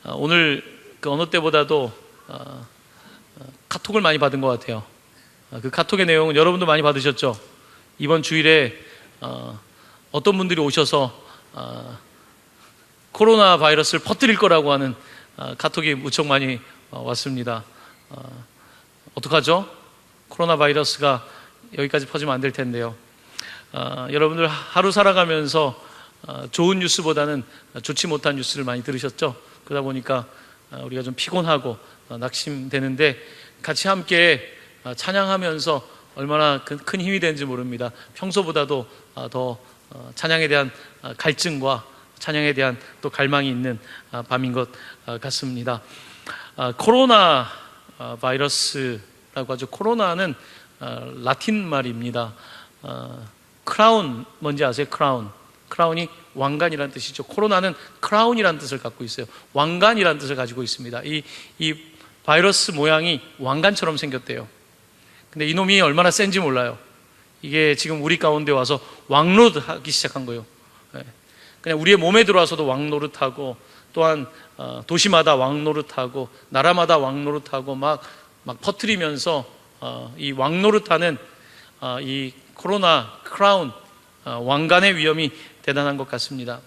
오늘 그 어느 때보다도 카톡을 많이 받은 것 같아요. 그 카톡의 내용은 여러분도 많이 받으셨죠? 이번 주일에 어떤 분들이 오셔서 코로나 바이러스를 퍼뜨릴 거라고 하는 카톡이 무척 많이 왔습니다. 어떡하죠? 코로나 바이러스가 여기까지 퍼지면 안 될 텐데요. 여러분들 하루 살아가면서 좋은 뉴스보다는 좋지 못한 뉴스를 많이 들으셨죠? 그러다 보니까 우리가 좀 피곤하고 낙심되는데 같이 함께 찬양하면서 얼마나 큰 힘이 되는지 모릅니다. 평소보다도 더 찬양에 대한 갈증과 찬양에 대한 또 갈망이 있는 밤인 것 같습니다. 코로나 바이러스라고 하죠. 코로나는 라틴 말입니다. 크라운 뭔지 아세요? 크라운이 왕관이라는 뜻이죠. 코로나는 크라운이라는 뜻을 갖고 있어요. 왕관이라는 뜻을 가지고 있습니다. 이 바이러스 모양이 왕관처럼 생겼대요. 근데 이놈이 얼마나 센지 몰라요. 이게 지금 우리 가운데 와서 왕노릇하기 시작한 거예요. 그냥 우리의 몸에 들어와서도 왕노릇하고, 또한 도시마다 왕노릇하고, 나라마다 왕노릇하고 막 퍼뜨리면서 이 왕노릇하는 이 코로나 크라운 왕관의 위험이 대단한 것 같습니다.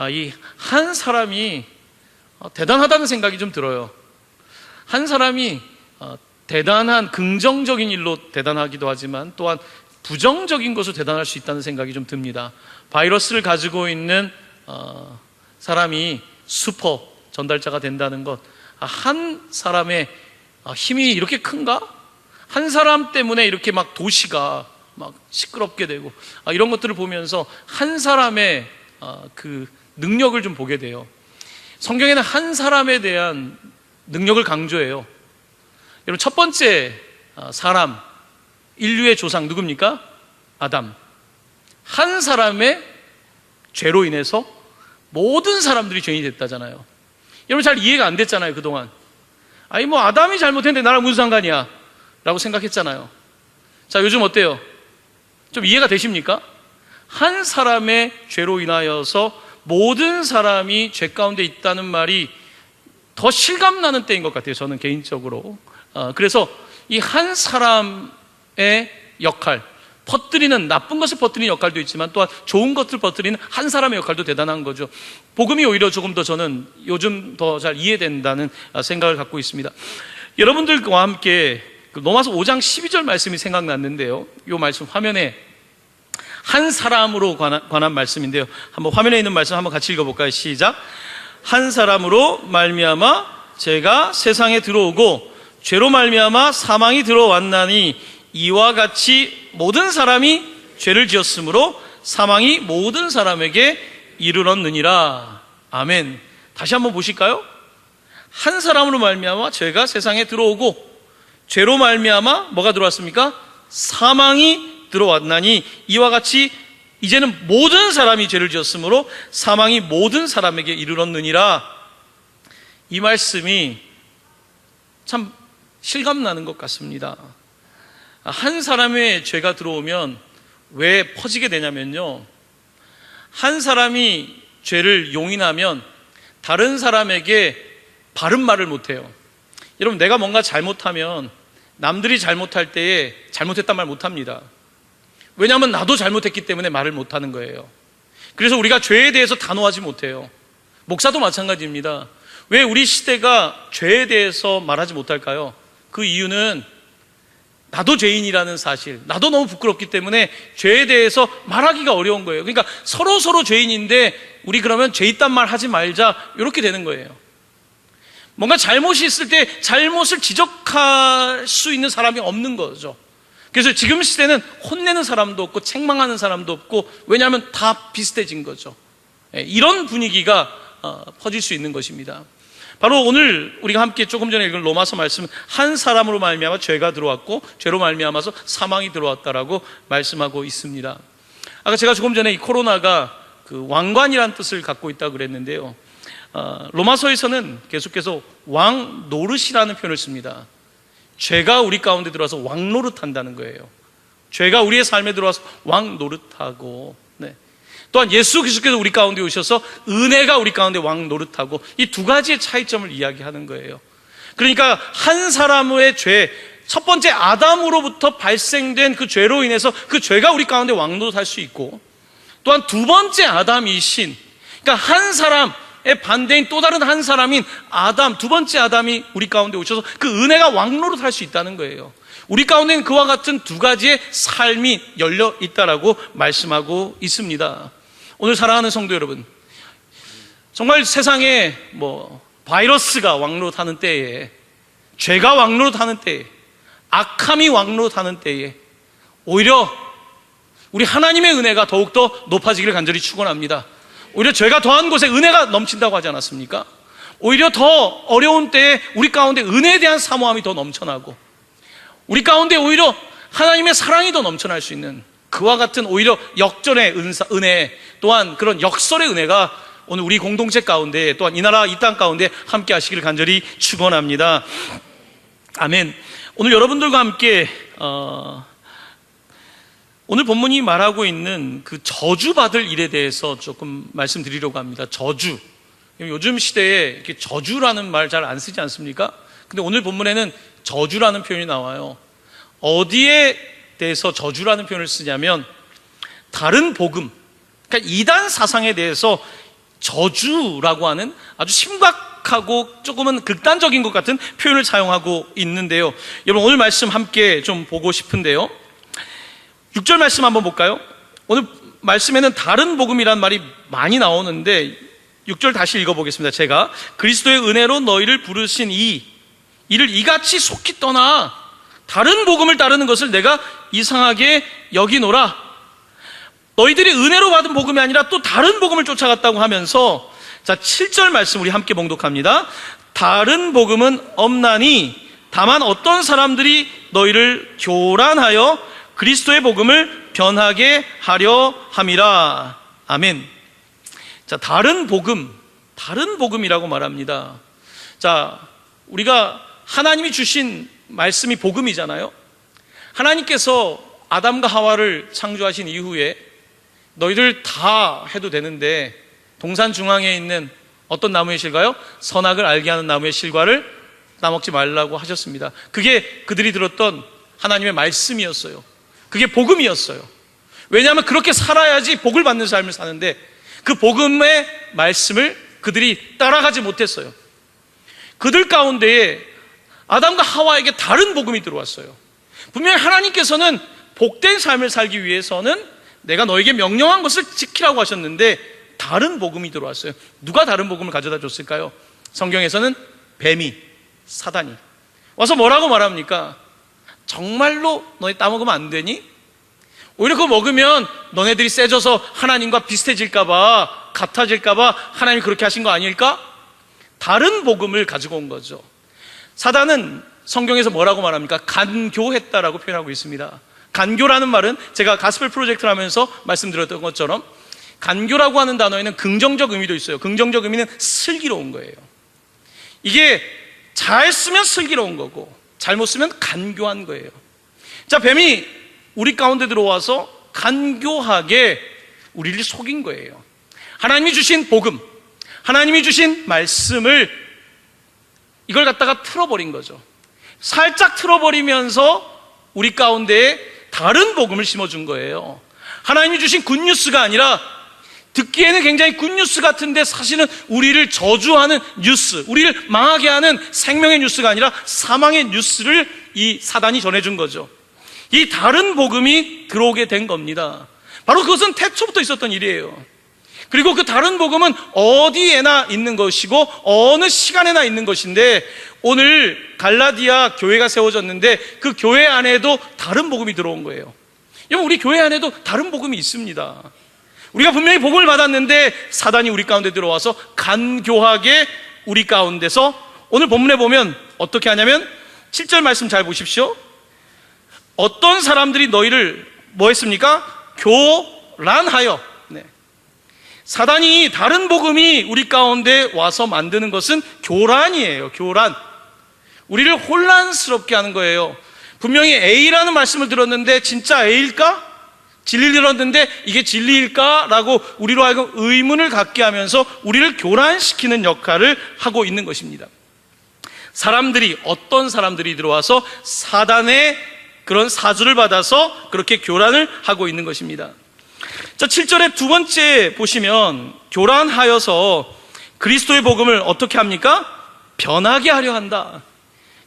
이 한 사람이 대단하다는 생각이 좀 들어요. 한 사람이 대단한 긍정적인 일로 대단하기도 하지만 또한 부정적인 것으로 대단할 수 있다는 생각이 좀 듭니다. 바이러스를 가지고 있는 사람이 슈퍼 전달자가 된다는 것, 한 사람의 힘이 이렇게 큰가? 한 사람 때문에 이렇게 막 도시가 막 시끄럽게 되고 이런 것들을 보면서 한 사람의 그 능력을 좀 보게 돼요. 성경에는 한 사람에 대한 능력을 강조해요. 여러분, 첫 번째 사람, 인류의 조상 누굽니까? 아담. 한 사람의 죄로 인해서 모든 사람들이 죄인이 됐다잖아요. 여러분, 잘 이해가 안 됐잖아요, 그동안. 아담이 잘못했는데 나랑 무슨 상관이야? 라고 생각했잖아요. 자, 요즘 어때요? 좀 이해가 되십니까? 한 사람의 죄로 인하여서 모든 사람이 죄 가운데 있다는 말이 더 실감나는 때인 것 같아요, 저는 개인적으로. 그래서 이 한 사람의 역할, 퍼뜨리는, 나쁜 것을 퍼뜨리는 역할도 있지만 또한 좋은 것을 퍼뜨리는 한 사람의 역할도 대단한 거죠. 복음이 오히려 조금 더 저는 요즘 더 잘 이해된다는 생각을 갖고 있습니다. 여러분들과 함께 로마서 5장 12절 말씀이 생각났는데요, 이 말씀 화면에 한 사람으로 관한 말씀인데요, 한번 화면에 있는 말씀 한번 같이 읽어볼까요? 시작. 한 사람으로 말미암아 죄가 세상에 들어오고 죄로 말미암아 사망이 들어왔나니 이와 같이 모든 사람이 죄를 지었으므로 사망이 모든 사람에게 이르렀느니라. 아멘. 다시 한번 보실까요? 한 사람으로 말미암아 죄가 세상에 들어오고 죄로 말미암아 뭐가 들어왔습니까? 사망이 들어왔나니 이와 같이 이제는 모든 사람이 죄를 지었으므로 사망이 모든 사람에게 이르렀느니라. 이 말씀이 참 실감나는 것 같습니다. 한 사람의 죄가 들어오면 왜 퍼지게 되냐면요, 한 사람이 죄를 용인하면 다른 사람에게 바른 말을 못해요. 여러분, 내가 뭔가 잘못하면 남들이 잘못할 때에 잘못했단 말 못합니다. 왜냐하면 나도 잘못했기 때문에 말을 못하는 거예요. 그래서 우리가 죄에 대해서 단호하지 못해요. 목사도 마찬가지입니다. 왜 우리 시대가 죄에 대해서 말하지 못할까요? 그 이유는 나도 죄인이라는 사실, 나도 너무 부끄럽기 때문에 죄에 대해서 말하기가 어려운 거예요. 그러니까 서로 죄인인데 우리 그러면 죄 있단 말 하지 말자, 이렇게 되는 거예요. 뭔가 잘못이 있을 때 잘못을 지적할 수 있는 사람이 없는 거죠. 그래서 지금 시대는 혼내는 사람도 없고 책망하는 사람도 없고, 왜냐하면 다 비슷해진 거죠. 이런 분위기가 퍼질 수 있는 것입니다. 바로 오늘 우리가 함께 조금 전에 읽은 로마서 말씀은 한 사람으로 말미암아 죄가 들어왔고 죄로 말미암아서 사망이 들어왔다라고 말씀하고 있습니다. 아까 제가 조금 전에 이 코로나가 그 왕관이라는 뜻을 갖고 있다고 그랬는데요, 로마서에서는 계속해서 왕 노릇이라는 표현을 씁니다. 죄가 우리 가운데 들어와서 왕 노릇한다는 거예요. 죄가 우리의 삶에 들어와서 왕 노릇하고, 또한 예수 그리스도께서 우리 가운데 오셔서 은혜가 우리 가운데 왕 노릇하고, 이 두 가지의 차이점을 이야기하는 거예요. 그러니까 한 사람의 죄, 첫 번째 아담으로부터 발생된 그 죄로 인해서 그 죄가 우리 가운데 왕 노릇할 수 있고, 또한 두 번째 아담이신, 그러니까 한 사람의 반대인 또 다른 한 사람인 아담, 두 번째 아담이 우리 가운데 오셔서 그 은혜가 왕 노릇할 수 있다는 거예요. 우리 가운데는 그와 같은 두 가지의 삶이 열려 있다라고 말씀하고 있습니다. 오늘 사랑하는 성도 여러분, 정말 세상에 바이러스가 왕노릇하는 때에, 죄가 왕노릇하는 때에, 악함이 왕노릇하는 때에 오히려 우리 하나님의 은혜가 더욱더 높아지기를 간절히 축원합니다. 오히려 죄가 더한 곳에 은혜가 넘친다고 하지 않았습니까? 오히려 더 어려운 때에 우리 가운데 은혜에 대한 사모함이 더 넘쳐나고, 우리 가운데 오히려 하나님의 사랑이 더 넘쳐날 수 있는 그와 같은 오히려 역전의 은혜, 또한 그런 역설의 은혜가 오늘 우리 공동체 가운데, 또한 이 나라 이 땅 가운데 함께 하시기를 간절히 축원합니다. 아멘. 오늘 여러분들과 함께 오늘 본문이 말하고 있는 그 저주받을 일에 대해서 조금 말씀드리려고 합니다. 저주. 요즘 시대에 이렇게 저주라는 말 잘 안 쓰지 않습니까? 근데 오늘 본문에는 저주라는 표현이 나와요. 어디에 대해서 저주라는 표현을 쓰냐면, 다른 복음, 그러니까 이단 사상에 대해서 저주라고 하는 아주 심각하고 조금은 극단적인 것 같은 표현을 사용하고 있는데요. 여러분, 오늘 말씀 함께 좀 보고 싶은데요, 6절 말씀 한번 볼까요? 오늘 말씀에는 다른 복음이란 말이 많이 나오는데 6절 다시 읽어보겠습니다. 제가 그리스도의 은혜로 너희를 부르신 이를 이같이 속히 떠나 다른 복음을 따르는 것을 내가 이상하게 여기노라. 너희들이 은혜로 받은 복음이 아니라 또 다른 복음을 쫓아갔다고 하면서, 자, 7절 말씀 우리 함께 봉독합니다. 다른 복음은 없나니 다만 어떤 사람들이 너희를 교란하여 그리스도의 복음을 변하게 하려 함이라. 아멘. 자, 다른 복음이라고 말합니다. 자, 우리가 하나님이 주신 말씀이 복음이잖아요. 하나님께서 아담과 하와를 창조하신 이후에 너희들 다 해도 되는데 동산 중앙에 있는 어떤 나무의 실과요? 선악을 알게 하는 나무의 실과를 따먹지 말라고 하셨습니다. 그게 그들이 들었던 하나님의 말씀이었어요. 그게 복음이었어요. 왜냐하면 그렇게 살아야지 복을 받는 삶을 사는데 그 복음의 말씀을 그들이 따라가지 못했어요. 그들 가운데에 아담과 하와에게 다른 복음이 들어왔어요. 분명히 하나님께서는 복된 삶을 살기 위해서는 내가 너에게 명령한 것을 지키라고 하셨는데 다른 복음이 들어왔어요. 누가 다른 복음을 가져다 줬을까요? 성경에서는 뱀이, 사단이 와서 뭐라고 말합니까? 정말로 너희 따먹으면 안 되니? 오히려 그거 먹으면 너네들이 세져서 하나님과 비슷해질까봐, 같아질까봐 하나님이 그렇게 하신 거 아닐까? 다른 복음을 가지고 온 거죠. 사단은 성경에서 뭐라고 말합니까? 간교했다라고 표현하고 있습니다. 간교라는 말은 제가 가스펠 프로젝트를 하면서 말씀드렸던 것처럼 간교라고 하는 단어에는 긍정적 의미도 있어요. 긍정적 의미는 슬기로운 거예요. 이게 잘 쓰면 슬기로운 거고 잘못 쓰면 간교한 거예요. 자, 뱀이 우리 가운데 들어와서 간교하게 우리를 속인 거예요. 하나님이 주신 복음, 하나님이 주신 말씀을 이걸 갖다가 틀어버린 거죠. 살짝 틀어버리면서 우리 가운데에 다른 복음을 심어준 거예요. 하나님이 주신 굿뉴스가 아니라 듣기에는 굉장히 굿뉴스 같은데 사실은 우리를 저주하는 뉴스, 우리를 망하게 하는 생명의 뉴스가 아니라 사망의 뉴스를 이 사단이 전해준 거죠. 이 다른 복음이 들어오게 된 겁니다. 바로 그것은 태초부터 있었던 일이에요. 그리고 그 다른 복음은 어디에나 있는 것이고 어느 시간에나 있는 것인데 오늘 갈라디아 교회가 세워졌는데 그 교회 안에도 다른 복음이 들어온 거예요. 여러분, 우리 교회 안에도 다른 복음이 있습니다. 우리가 분명히 복음을 받았는데 사단이 우리 가운데 들어와서 간교하게 우리 가운데서 오늘 본문에 보면 어떻게 하냐면 7절 말씀 잘 보십시오. 어떤 사람들이 너희를 뭐 했습니까? 교란하여. 네. 사단이 다른 복음이 우리 가운데 와서 만드는 것은 교란이에요. 교란. 우리를 혼란스럽게 하는 거예요. 분명히 A라는 말씀을 들었는데 진짜 A일까? 진리를 들었는데 이게 진리일까라고 우리로 하여금 의문을 갖게 하면서 우리를 교란시키는 역할을 하고 있는 것입니다. 사람들이, 어떤 사람들이 들어와서 사단의 그런 사주를 받아서 그렇게 교란을 하고 있는 것입니다. 자, 7절의 두 번째 보시면 교란하여서 그리스도의 복음을 어떻게 합니까? 변하게 하려 한다.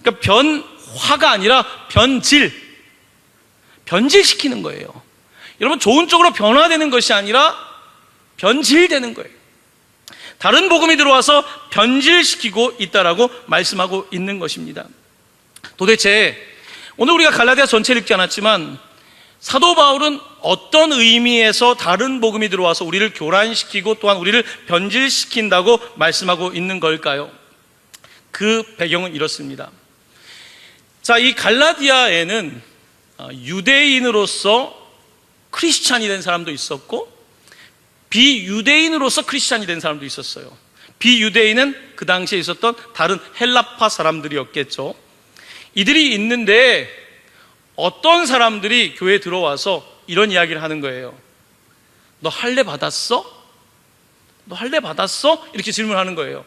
그러니까 변화가 아니라 변질시키는 거예요. 여러분, 좋은 쪽으로 변화되는 것이 아니라 변질되는 거예요. 다른 복음이 들어와서 변질시키고 있다라고 말씀하고 있는 것입니다. 도대체 오늘 우리가 갈라디아 전체를 읽지 않았지만 사도 바울은 어떤 의미에서 다른 복음이 들어와서 우리를 교란시키고 또한 우리를 변질시킨다고 말씀하고 있는 걸까요? 그 배경은 이렇습니다. 자, 이 갈라디아에는 유대인으로서 크리스찬이 된 사람도 있었고 비유대인으로서 크리스찬이 된 사람도 있었어요. 비유대인은 그 당시에 있었던 다른 헬라파 사람들이었겠죠. 이들이 있는데 어떤 사람들이 교회에 들어와서 이런 이야기를 하는 거예요. 너 할례 받았어? 너 할례 받았어? 이렇게 질문하는 거예요.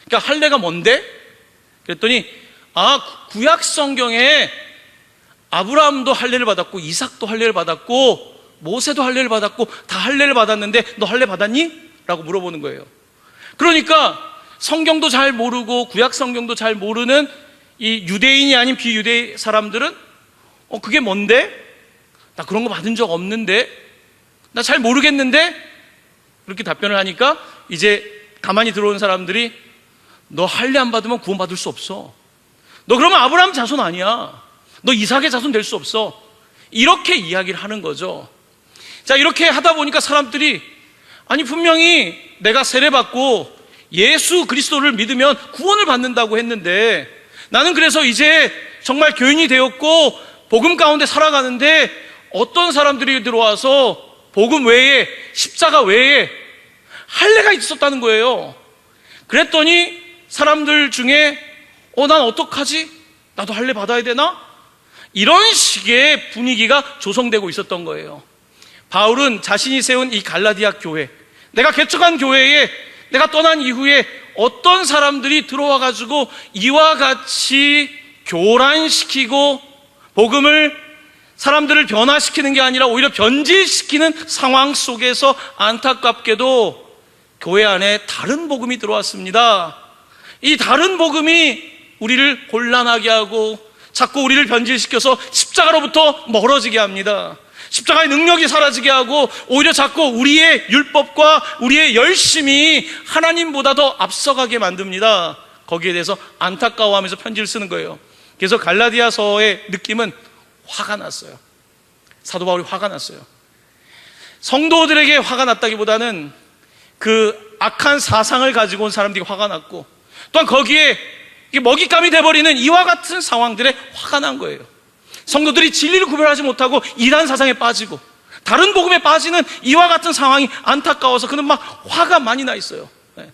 그러니까 할례가 뭔데? 그랬더니 구약 성경에 아브라함도 할례를 받았고 이삭도 할례를 받았고 모세도 할례를 받았고 다 할례를 받았는데 너 할례 받았니? 라고 물어보는 거예요. 그러니까 성경도 잘 모르고 구약 성경도 잘 모르는 이 유대인이 아닌 비유대 사람들은 그게 뭔데? 나 그런 거 받은 적 없는데? 나 잘 모르겠는데? 그렇게 답변을 하니까 이제 가만히 들어온 사람들이 너 할례 안 받으면 구원받을 수 없어. 너 그러면 아브라함 자손 아니야. 너 이삭의 자손 될 수 없어. 이렇게 이야기를 하는 거죠. 자, 이렇게 하다 보니까 사람들이 분명히 내가 세례받고 예수 그리스도를 믿으면 구원을 받는다고 했는데 나는 그래서 이제 정말 교인이 되었고 복음 가운데 살아가는데 어떤 사람들이 들어와서 복음 외에 십자가 외에 할례가 있었다는 거예요. 그랬더니 사람들 중에 난 어떡하지? 나도 할례 받아야 되나? 이런 식의 분위기가 조성되고 있었던 거예요. 바울은 자신이 세운 이 갈라디아 교회, 내가 개척한 교회에 내가 떠난 이후에 어떤 사람들이 들어와가지고 이와 같이 교란시키고 복음을 사람들을 변화시키는 게 아니라 오히려 변질시키는 상황 속에서 안타깝게도 교회 안에 다른 복음이 들어왔습니다. 이 다른 복음이 우리를 곤란하게 하고 자꾸 우리를 변질시켜서 십자가로부터 멀어지게 합니다. 십자가의 능력이 사라지게 하고 오히려 자꾸 우리의 율법과 우리의 열심이 하나님보다 더 앞서가게 만듭니다. 거기에 대해서 안타까워하면서 편지를 쓰는 거예요. 그래서 갈라디아서의 느낌은 화가 났어요. 사도 바울이 화가 났어요. 성도들에게 화가 났다기보다는 그 악한 사상을 가지고 온 사람들이 화가 났고 또한 거기에 먹잇감이 돼버리는 이와 같은 상황들에 화가 난 거예요. 성도들이 진리를 구별하지 못하고 이단 사상에 빠지고 다른 복음에 빠지는 이와 같은 상황이 안타까워서 그는 막 화가 많이 나 있어요. 네.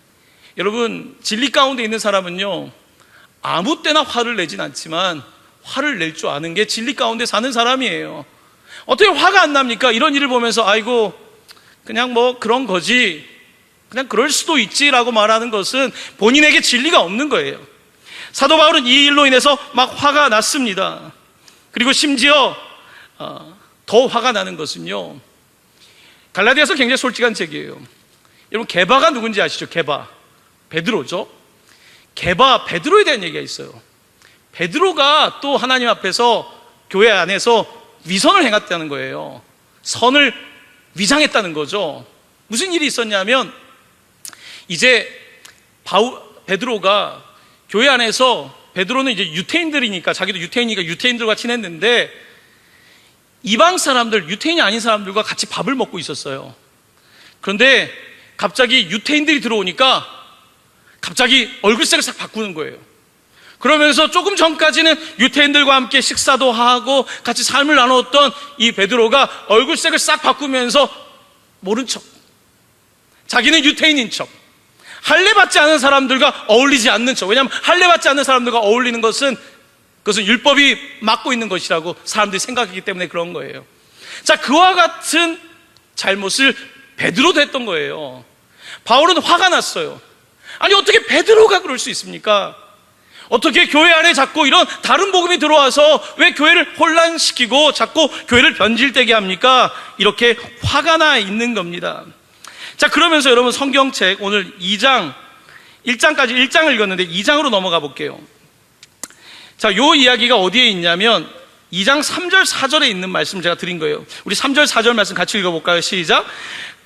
여러분, 진리 가운데 있는 사람은요 아무 때나 화를 내진 않지만 화를 낼 줄 아는 게 진리 가운데 사는 사람이에요. 어떻게 화가 안 납니까? 이런 일을 보면서 아이고 그냥 뭐 그런 거지, 그냥 그럴 수도 있지라고 말하는 것은 본인에게 진리가 없는 거예요. 사도 바울은 이 일로 인해서 막 화가 났습니다. 그리고 심지어 더 화가 나는 것은요, 갈라디아서 굉장히 솔직한 책이에요. 여러분, 게바가 누군지 아시죠? 게바, 베드로죠. 게바, 베드로에 대한 얘기가 있어요. 베드로가 또 하나님 앞에서 교회 안에서 위선을 행했다는 거예요. 선을 위장했다는 거죠. 무슨 일이 있었냐면 이제 베드로가 교회 안에서, 베드로는 이제 유태인들이니까, 자기도 유태인이니까 유태인들과 친했는데 이방 사람들, 유태인이 아닌 사람들과 같이 밥을 먹고 있었어요. 그런데 갑자기 유태인들이 들어오니까 갑자기 얼굴색을 싹 바꾸는 거예요. 그러면서 조금 전까지는 유태인들과 함께 식사도 하고 같이 삶을 나눴던 이 베드로가 얼굴색을 싹 바꾸면서 모른 척, 자기는 유태인인 척, 할례 받지 않은 사람들과 어울리지 않는 척. 왜냐하면 할례 받지 않는 사람들과 어울리는 것은 그것은 율법이 막고 있는 것이라고 사람들이 생각하기 때문에 그런 거예요. 자, 그와 같은 잘못을 베드로도 했던 거예요. 바울은 화가 났어요. 아니, 어떻게 베드로가 그럴 수 있습니까? 어떻게 교회 안에 자꾸 이런 다른 복음이 들어와서 왜 교회를 혼란시키고 자꾸 교회를 변질되게 합니까? 이렇게 화가 나 있는 겁니다. 자, 그러면서 여러분 성경책 오늘 1장까지 1장을 읽었는데 2장으로 넘어가 볼게요. 자, 요 이야기가 어디에 있냐면 2장 3절 4절에 있는 말씀을 제가 드린 거예요. 우리 3절 4절 말씀 같이 읽어볼까요? 시작.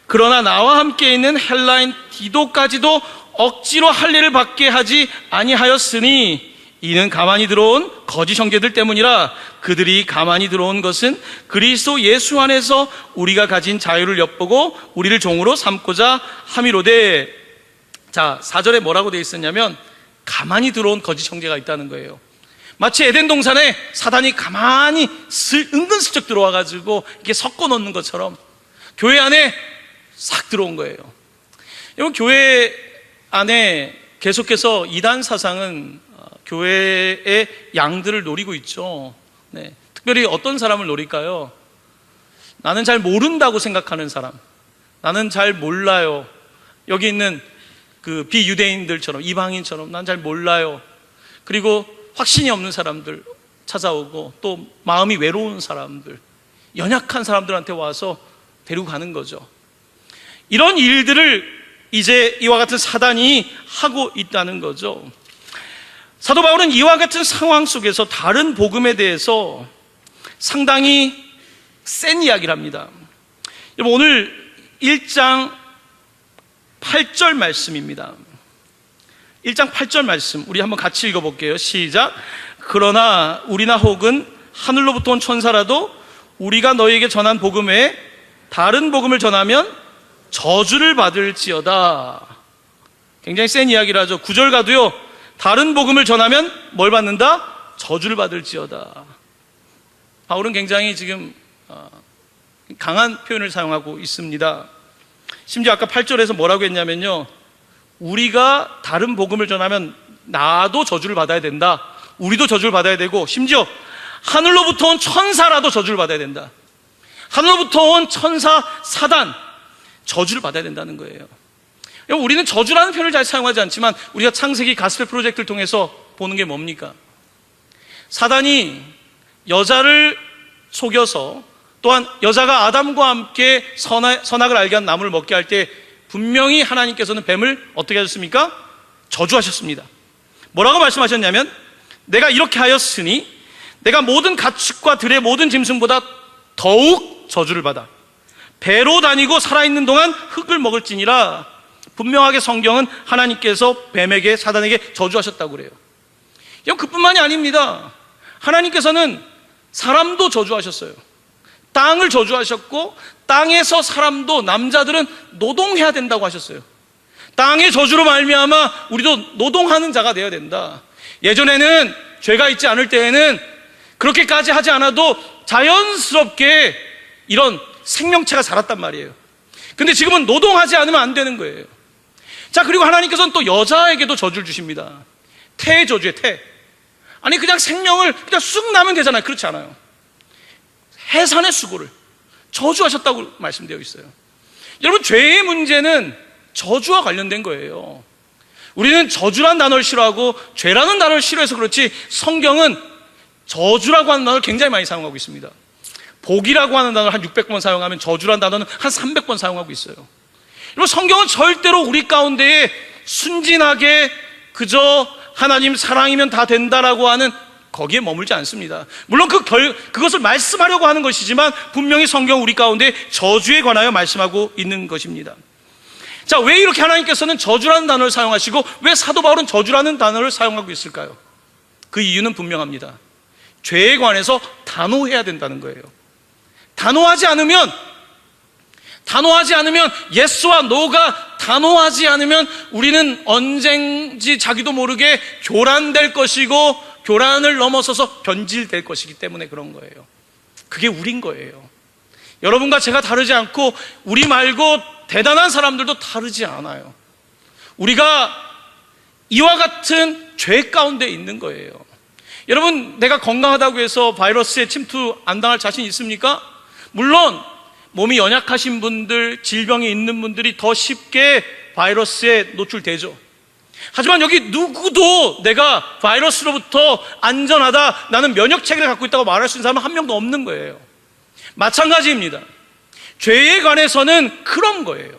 그러나 나와 함께 있는 헬라인 디도까지도 억지로 할례를 받게 하지 아니하였으니 이는 가만히 들어온 거짓 형제들 때문이라. 그들이 가만히 들어온 것은 그리스도 예수 안에서 우리가 가진 자유를 엿보고 우리를 종으로 삼고자 함이로되. 자, 4절에 뭐라고 되어 있었냐면 가만히 들어온 거짓 형제가 있다는 거예요. 마치 에덴 동산에 사단이 가만히 은근슬쩍 들어와가지고 이렇게 섞어 놓는 것처럼 교회 안에 싹 들어온 거예요. 여러분, 교회 안에 계속해서 이단 사상은 교회의 양들을 노리고 있죠. 네. 특별히 어떤 사람을 노릴까요? 나는 잘 모른다고 생각하는 사람, 나는 잘 몰라요. 여기 있는 그 비유대인들처럼, 이방인처럼 난 잘 몰라요. 그리고 확신이 없는 사람들 찾아오고, 또 마음이 외로운 사람들, 연약한 사람들한테 와서 데리고 가는 거죠. 이런 일들을 이제 이와 같은 사단이 하고 있다는 거죠. 사도 바울은 이와 같은 상황 속에서 다른 복음에 대해서 상당히 센 이야기를 합니다. 여러분, 오늘 1장 8절 말씀입니다. 1장 8절 말씀 우리 한번 같이 읽어볼게요. 시작. 그러나 우리나 혹은 하늘로부터 온 천사라도 우리가 너희에게 전한 복음 외에 다른 복음을 전하면 저주를 받을지어다. 굉장히 센 이야기를 하죠. 9절 가도요, 다른 복음을 전하면 뭘 받는다? 저주를 받을지어다. 바울은 굉장히 지금 강한 표현을 사용하고 있습니다. 심지어 아까 8절에서 뭐라고 했냐면요, 우리가 다른 복음을 전하면 나도 저주를 받아야 된다. 우리도 저주를 받아야 되고, 심지어 하늘로부터 온 천사라도 저주를 받아야 된다. 하늘로부터 온 천사 사단, 저주를 받아야 된다는 거예요. 우리는 저주라는 표현을 잘 사용하지 않지만 우리가 창세기 가스펠 프로젝트를 통해서 보는 게 뭡니까? 사단이 여자를 속여서, 또한 여자가 아담과 함께 선악을 알게 한 나무를 먹게 할 때 분명히 하나님께서는 뱀을 어떻게 하셨습니까? 저주하셨습니다. 뭐라고 말씀하셨냐면, 내가 이렇게 하였으니 내가 모든 가축과 들의 모든 짐승보다 더욱 저주를 받아 배로 다니고 살아있는 동안 흙을 먹을지니라. 분명하게 성경은 하나님께서 뱀에게, 사단에게 저주하셨다고 그래요. 그뿐만이 아닙니다. 하나님께서는 사람도 저주하셨어요. 땅을 저주하셨고, 땅에서 사람도, 남자들은 노동해야 된다고 하셨어요. 땅의 저주로 말미암아 우리도 노동하는 자가 되어야 된다. 예전에는 죄가 있지 않을 때에는 그렇게까지 하지 않아도 자연스럽게 이런 생명체가 자랐단 말이에요. 근데 지금은 노동하지 않으면 안 되는 거예요. 자, 그리고 하나님께서는 또 여자에게도 저주를 주십니다. 태의 저주에 태. 아니, 그냥 생명을 그냥 쑥 나면 되잖아요. 그렇지 않아요. 해산의 수고를 저주하셨다고 말씀되어 있어요. 여러분, 죄의 문제는 저주와 관련된 거예요. 우리는 저주라는 단어를 싫어하고 죄라는 단어를 싫어해서 그렇지, 성경은 저주라고 하는 단어를 굉장히 많이 사용하고 있습니다. 복이라고 하는 단어를 한 600번 사용하면 저주라는 단어는 한 300번 사용하고 있어요. 여러분, 성경은 절대로 우리 가운데에 순진하게 그저 하나님 사랑이면 다 된다라고 하는 거기에 머물지 않습니다. 물론 그것을 말씀하려고 하는 것이지만 분명히 성경 우리 가운데 저주에 관하여 말씀하고 있는 것입니다. 자, 왜 이렇게 하나님께서는 저주라는 단어를 사용하시고 왜 사도 바울은 저주라는 단어를 사용하고 있을까요? 그 이유는 분명합니다. 죄에 관해서 단호해야 된다는 거예요. 단호하지 않으면, 예스와 노가 단호하지 않으면 우리는 언젠지 자기도 모르게 교란될 것이고, 교란을 넘어서서 변질될 것이기 때문에 그런 거예요. 그게 우린 거예요. 여러분과 제가 다르지 않고 우리 말고 대단한 사람들도 다르지 않아요. 우리가 이와 같은 죄 가운데 있는 거예요. 여러분, 내가 건강하다고 해서 바이러스에 침투 안 당할 자신 있습니까? 물론 몸이 연약하신 분들, 질병이 있는 분들이 더 쉽게 바이러스에 노출되죠. 하지만 여기 누구도 내가 바이러스로부터 안전하다, 나는 면역체계를 갖고 있다고 말할 수 있는 사람은 한 명도 없는 거예요. 마찬가지입니다. 죄에 관해서는 그런 거예요.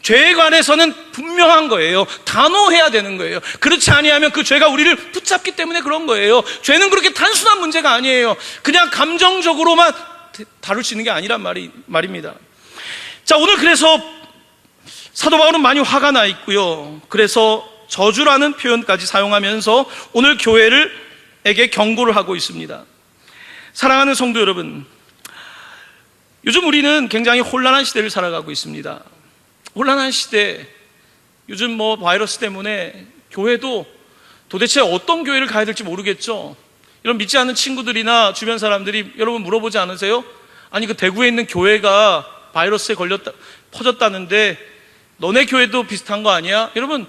죄에 관해서는 분명한 거예요. 단호해야 되는 거예요. 그렇지 아니하면 그 죄가 우리를 붙잡기 때문에 그런 거예요. 죄는 그렇게 단순한 문제가 아니에요. 그냥 감정적으로만 다룰 수 있는 게 아니란 말입니다. 자, 오늘 그래서 사도 바울은 많이 화가 나 있고요. 그래서 저주라는 표현까지 사용하면서 오늘 교회에게 경고를 하고 있습니다. 사랑하는 성도 여러분, 요즘 우리는 굉장히 혼란한 시대를 살아가고 있습니다. 혼란한 시대, 요즘 바이러스 때문에 교회도 도대체 어떤 교회를 가야 될지 모르겠죠. 이런 믿지 않는 친구들이나 주변 사람들이 여러분 물어보지 않으세요? 아니, 그 대구에 있는 교회가 바이러스에 퍼졌다는데 너네 교회도 비슷한 거 아니야? 여러분,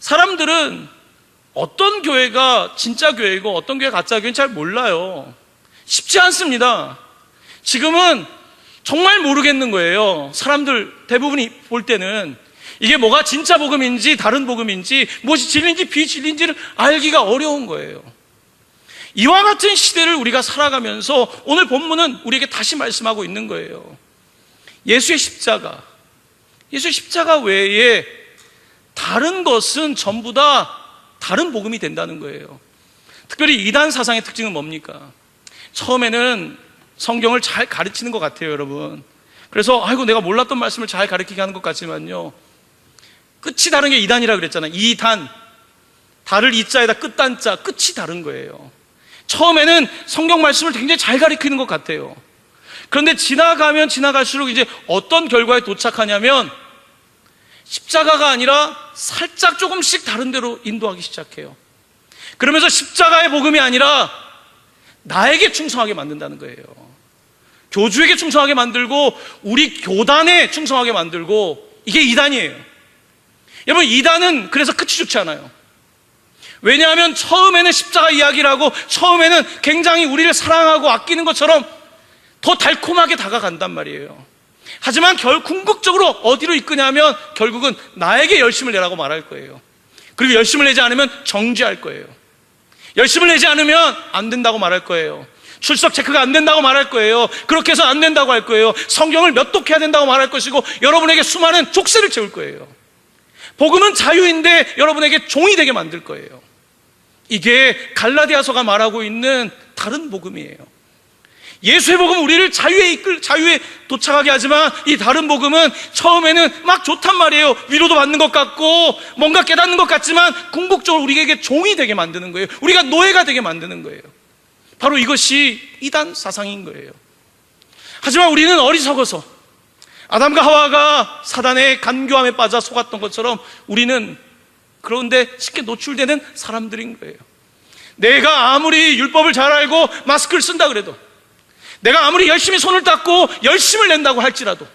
사람들은 어떤 교회가 진짜 교회고 어떤 교회가 가짜 교회는 잘 몰라요. 쉽지 않습니다. 지금은 정말 모르겠는 거예요. 사람들 대부분이 볼 때는 이게 뭐가 진짜 복음인지 다른 복음인지, 무엇이 진리인지 비진리인지를 알기가 어려운 거예요. 이와 같은 시대를 우리가 살아가면서 오늘 본문은 우리에게 다시 말씀하고 있는 거예요. 예수의 십자가 외에 다른 것은 전부 다 다른 복음이 된다는 거예요. 특별히 이단 사상의 특징은 뭡니까? 처음에는 성경을 잘 가르치는 것 같아요, 여러분. 그래서 내가 몰랐던 말씀을 잘 가르치게 하는 것 같지만요, 끝이 다른 게 이단이라 그랬잖아요. 이단, 달을 이자에다 끝단자, 끝이 다른 거예요. 처음에는 성경 말씀을 굉장히 잘 가르치는 것 같아요. 그런데 지나가면 지나갈수록 이제 어떤 결과에 도착하냐면 십자가가 아니라 살짝 조금씩 다른 데로 인도하기 시작해요. 그러면서 십자가의 복음이 아니라 나에게 충성하게 만든다는 거예요. 교주에게 충성하게 만들고 우리 교단에 충성하게 만들고, 이게 이단이에요. 여러분, 이단은 그래서 끝이 좋지 않아요. 왜냐하면 처음에는 십자가 이야기를 하고 처음에는 굉장히 우리를 사랑하고 아끼는 것처럼 더 달콤하게 다가간단 말이에요. 하지만 궁극적으로 어디로 이끄냐면 결국은 나에게 열심을 내라고 말할 거예요. 그리고 열심을 내지 않으면 정죄할 거예요. 열심을 내지 않으면 안 된다고 말할 거예요. 출석 체크가 안 된다고 말할 거예요. 그렇게 해서 안 된다고 할 거예요. 성경을 몇 독해야 된다고 말할 것이고 여러분에게 수많은 족쇄를 채울 거예요. 복음은 자유인데 여러분에게 종이 되게 만들 거예요. 이게 갈라디아서가 말하고 있는 다른 복음이에요. 예수의 복음은 우리를 자유에 도착하게 하지만 이 다른 복음은 처음에는 막 좋단 말이에요. 위로도 받는 것 같고 뭔가 깨닫는 것 같지만 궁극적으로 우리에게 종이 되게 만드는 거예요. 우리가 노예가 되게 만드는 거예요. 바로 이것이 이단 사상인 거예요. 하지만 우리는 어리석어서 아담과 하와가 사단의 간교함에 빠져 속았던 것처럼 우리는 그런데 쉽게 노출되는 사람들인 거예요. 내가 아무리 율법을 잘 알고 마스크를 쓴다 그래도, 내가 아무리 열심히 손을 닦고 열심을 낸다고 할지라도,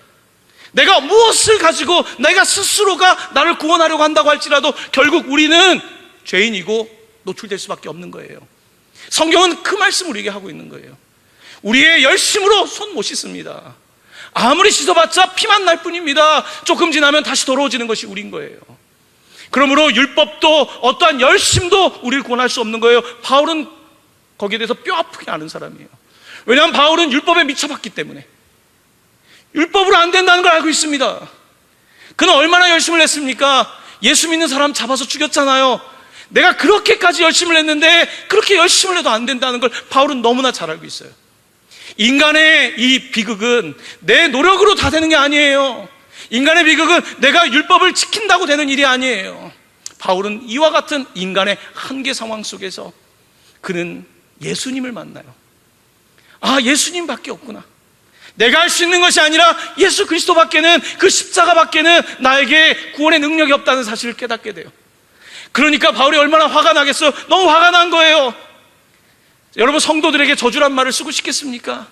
내가 무엇을 가지고 내가 스스로가 나를 구원하려고 한다고 할지라도 결국 우리는 죄인이고 노출될 수밖에 없는 거예요. 성경은 그 말씀을 우리에게 하고 있는 거예요. 우리의 열심으로 손 못 씻습니다. 아무리 씻어봤자 피만 날 뿐입니다. 조금 지나면 다시 더러워지는 것이 우린 거예요. 그러므로 율법도 어떠한 열심도 우리를 구원할 수 없는 거예요. 바울은 거기에 대해서 뼈 아프게 아는 사람이에요. 왜냐하면 바울은 율법에 미쳐봤기 때문에 율법으로 안 된다는 걸 알고 있습니다. 그는 얼마나 열심을 냈습니까? 예수 믿는 사람 잡아서 죽였잖아요. 내가 그렇게까지 열심을 했는데 그렇게 열심을 해도 안 된다는 걸 바울은 너무나 잘 알고 있어요. 인간의 이 비극은 내 노력으로 다 되는 게 아니에요. 인간의 비극은 내가 율법을 지킨다고 되는 일이 아니에요. 바울은 이와 같은 인간의 한계 상황 속에서 그는 예수님을 만나요. 아, 예수님밖에 없구나. 내가 할 수 있는 것이 아니라 예수 그리스도밖에는, 그 십자가밖에는 나에게 구원의 능력이 없다는 사실을 깨닫게 돼요. 그러니까 바울이 얼마나 화가 나겠어요. 너무 화가 난 거예요. 여러분, 성도들에게 저주란 말을 쓰고 싶겠습니까?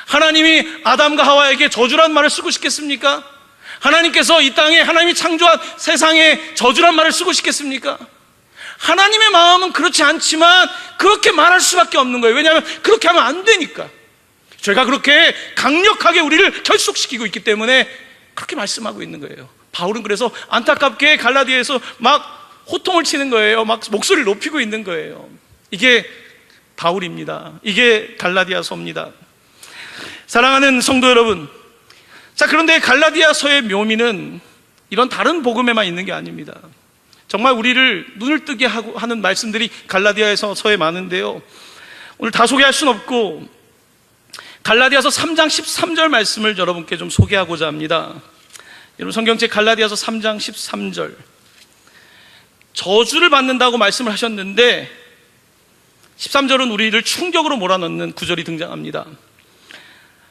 하나님이 아담과 하와에게 저주란 말을 쓰고 싶겠습니까? 하나님께서 이 땅에 하나님이 창조한 세상에 저주란 말을 쓰고 싶겠습니까? 하나님의 마음은 그렇지 않지만 그렇게 말할 수밖에 없는 거예요. 왜냐하면 그렇게 하면 안 되니까. 죄가 그렇게 강력하게 우리를 결속시키고 있기 때문에 그렇게 말씀하고 있는 거예요. 바울은 그래서 안타깝게 갈라디아에서 막 호통을 치는 거예요. 막 목소리를 높이고 있는 거예요. 이게 바울입니다. 이게 갈라디아서입니다. 사랑하는 성도 여러분, 자, 그런데 갈라디아서의 묘미는 이런 다른 복음에만 있는 게 아닙니다. 정말 우리를 눈을 뜨게 하는 말씀들이 갈라디아서에 많은데요, 오늘 다 소개할 수는 없고 갈라디아서 3장 13절 말씀을 여러분께 좀 소개하고자 합니다. 여러분, 성경책 갈라디아서 3장 13절, 저주를 받는다고 말씀을 하셨는데 13절은 우리를 충격으로 몰아넣는 구절이 등장합니다.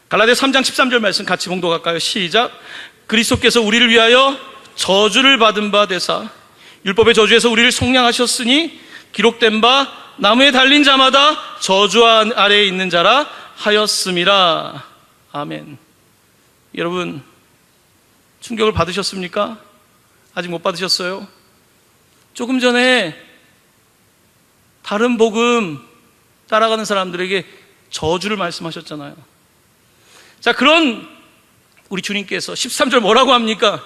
갈라디아서 3장 13절 말씀 같이 봉독할까요? 시작. 그리스도께서 우리를 위하여 저주를 받은 바 되사 율법의 저주에서 우리를 속량하셨으니 기록된 바 나무에 달린 자마다 저주 아래에 있는 자라 하였음이라. 아멘. 여러분, 충격을 받으셨습니까? 아직 못 받으셨어요? 조금 전에 다른 복음 따라가는 사람들에게 저주를 말씀하셨잖아요. 자, 그런 우리 주님께서 13절 뭐라고 합니까?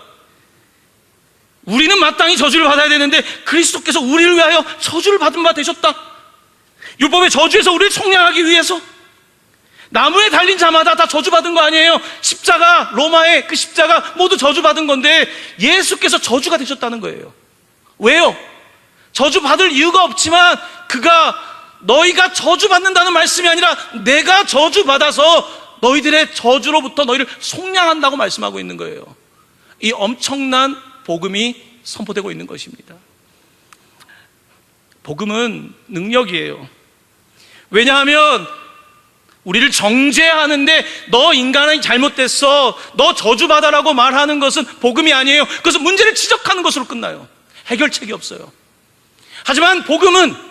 우리는 마땅히 저주를 받아야 되는데 그리스도께서 우리를 위하여 저주를 받은 바 되셨다. 율법의 저주에서 우리를 속량하기 위해서 나무에 달린 자마다 다 저주받은 거 아니에요? 십자가, 로마의 그 십자가 모두 저주받은 건데 예수께서 저주가 되셨다는 거예요. 왜요? 저주받을 이유가 없지만 그가 너희가 저주받는다는 말씀이 아니라 내가 저주받아서 너희들의 저주로부터 너희를 속량한다고 말씀하고 있는 거예요. 이 엄청난 복음이 선포되고 있는 것입니다. 복음은 능력이에요. 왜냐하면 우리를 정죄하는데 너 인간이 잘못됐어, 너 저주받아라고 말하는 것은 복음이 아니에요. 그것은 문제를 지적하는 것으로 끝나요. 해결책이 없어요. 하지만 복음은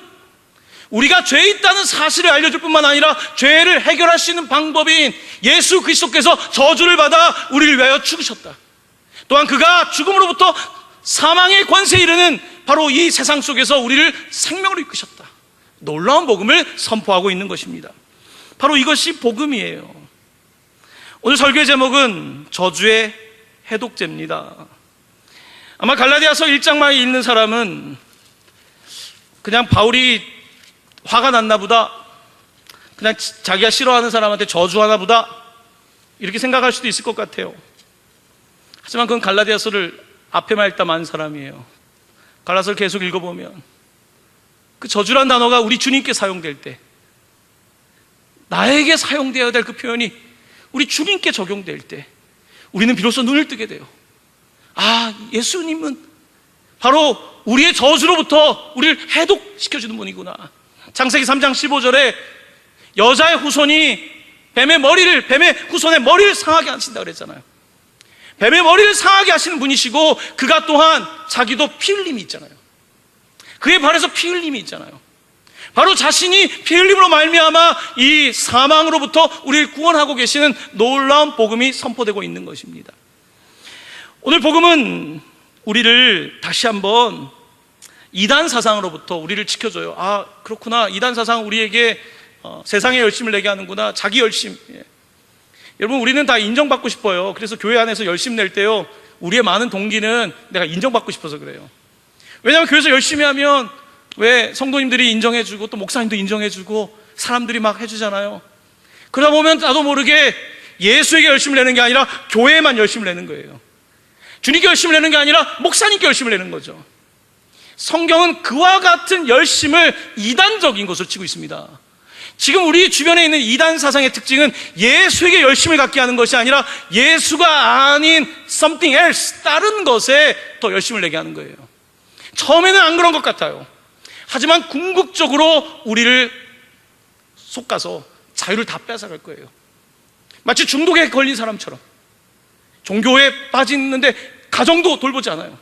우리가 죄에 있다는 사실을 알려줄 뿐만 아니라 죄를 해결할 수 있는 방법인 예수 그리스도께서 저주를 받아 우리를 위하여 죽으셨다. 또한 그가 죽음으로부터 사망의 권세에 이르는 바로 이 세상 속에서 우리를 생명으로 이끄셨다. 놀라운 복음을 선포하고 있는 것입니다. 바로 이것이 복음이에요. 오늘 설교의 제목은 저주의 해독제입니다. 아마 갈라디아서 1장만 읽는 사람은 그냥 바울이 화가 났나 보다, 그냥 자기가 싫어하는 사람한테 저주하나 보다, 이렇게 생각할 수도 있을 것 같아요. 하지만 그건 갈라디아서를 앞에만 읽다 만 사람이에요. 갈라디아서를 계속 읽어보면 그 저주란 단어가 우리 주님께 사용될 때, 나에게 사용되어야 될 그 표현이 우리 주님께 적용될 때 우리는 비로소 눈을 뜨게 돼요. 아, 예수님은 바로 우리의 저주로부터 우리를 해독시켜주는 분이구나. 창세기 3장 15절에 여자의 후손이 뱀의 후손의 머리를 상하게 하신다고 그랬잖아요. 뱀의 머리를 상하게 하시는 분이시고 그가 또한 자기도 피 흘림이 있잖아요. 그의 발에서 피 흘림이 있잖아요. 바로 자신이 피 흘림으로 말미암아 이 사망으로부터 우리를 구원하고 계시는 놀라운 복음이 선포되고 있는 것입니다. 오늘 복음은 우리를 다시 한번 이단 사상으로부터 우리를 지켜줘요. 아, 그렇구나. 이단 사상은 우리에게 세상에 열심을 내게 하는구나. 자기 열심. 여러분, 우리는 다 인정받고 싶어요. 그래서 교회 안에서 열심 낼 때요, 우리의 많은 동기는 내가 인정받고 싶어서 그래요. 왜냐하면 교회에서 열심히 하면 왜 성도님들이 인정해주고 또 목사님도 인정해주고 사람들이 막 해주잖아요. 그러다 보면 나도 모르게 예수에게 열심을 내는 게 아니라 교회에만 열심을 내는 거예요. 주님께 열심을 내는 게 아니라 목사님께 열심을 내는 거죠. 성경은 그와 같은 열심을 이단적인 것으로 치고 있습니다. 지금 우리 주변에 있는 이단 사상의 특징은 예수에게 열심을 갖게 하는 것이 아니라 예수가 아닌 something else, 다른 것에 더 열심을 내게 하는 거예요. 처음에는 안 그런 것 같아요. 하지만 궁극적으로 우리를 속아서 자유를 다 뺏어갈 거예요. 마치 중독에 걸린 사람처럼 종교에 빠지는데 가정도 돌보지 않아요.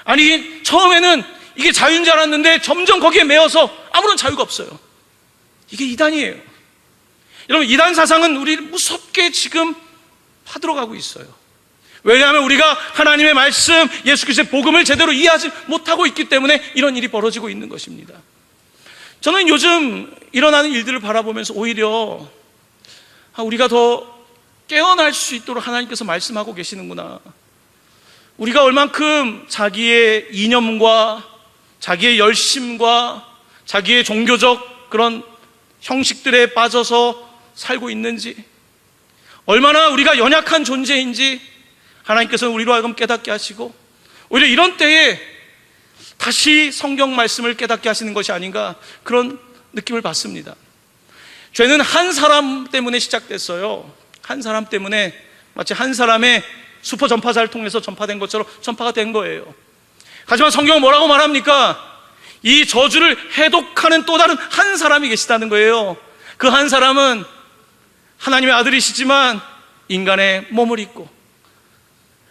아니, 처음에는 이게 자유인 줄 알았는데 점점 거기에 매여서 아무런 자유가 없어요. 이게 이단이에요. 여러분, 이단 사상은 우리를 무섭게 지금 파들어가고 있어요. 왜냐하면 우리가 하나님의 말씀, 예수 그리스도의 복음을 제대로 이해하지 못하고 있기 때문에 이런 일이 벌어지고 있는 것입니다. 저는 요즘 일어나는 일들을 바라보면서 오히려 우리가 더 깨어날 수 있도록 하나님께서 말씀하고 계시는구나. 우리가 얼만큼 자기의 이념과 자기의 열심과 자기의 종교적 그런 형식들에 빠져서 살고 있는지, 얼마나 우리가 연약한 존재인지 하나님께서는 우리로 하여금 깨닫게 하시고, 오히려 이런 때에 다시 성경 말씀을 깨닫게 하시는 것이 아닌가, 그런 느낌을 받습니다. 죄는 한 사람 때문에 시작됐어요. 한 사람 때문에, 마치 한 사람의 슈퍼 전파자를 통해서 전파된 것처럼 전파가 된 거예요. 하지만 성경은 뭐라고 말합니까? 이 저주를 해독하는 또 다른 한 사람이 계시다는 거예요. 그 한 사람은 하나님의 아들이시지만 인간의 몸을 입고,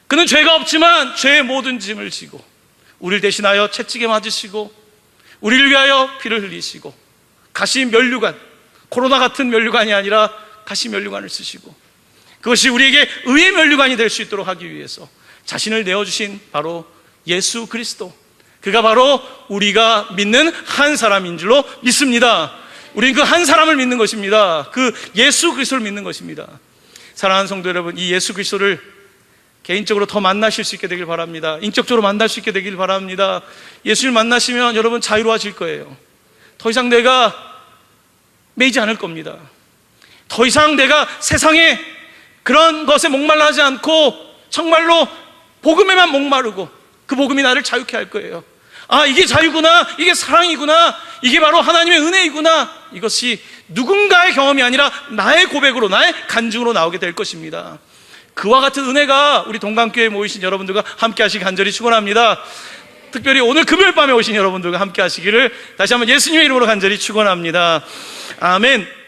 그는 죄가 없지만 죄의 모든 짐을 지고 우리를 대신하여 채찍에 맞으시고 우리를 위하여 피를 흘리시고 가시 면류관, 코로나 같은 면류관이 아니라 가시 면류관을 쓰시고, 그것이 우리에게 의의 면류관이 될 수 있도록 하기 위해서 자신을 내어주신 바로 예수 그리스도, 그가 바로 우리가 믿는 한 사람인 줄로 믿습니다. 우리는 그 한 사람을 믿는 것입니다. 그 예수 그리스도를 믿는 것입니다. 사랑하는 성도 여러분, 이 예수 그리스도를 개인적으로 더 만나실 수 있게 되길 바랍니다. 인격적으로 만날 수 있게 되길 바랍니다. 예수를 만나시면 여러분 자유로워질 거예요. 더 이상 내가 매이지 않을 겁니다. 더 이상 내가 세상에 그런 것에 목말라 하지 않고 정말로 복음에만 목마르고 그 복음이 나를 자유케 할 거예요. 이게 자유구나, 이게 사랑이구나, 이게 바로 하나님의 은혜이구나, 이것이 누군가의 경험이 아니라 나의 고백으로, 나의 간증으로 나오게 될 것입니다. 그와 같은 은혜가 우리 동강교회에 모이신 여러분들과 함께 하시기 간절히 축원합니다. 특별히 오늘 금요일 밤에 오신 여러분들과 함께 하시기를 다시 한번 예수님의 이름으로 간절히 축원합니다. 아멘.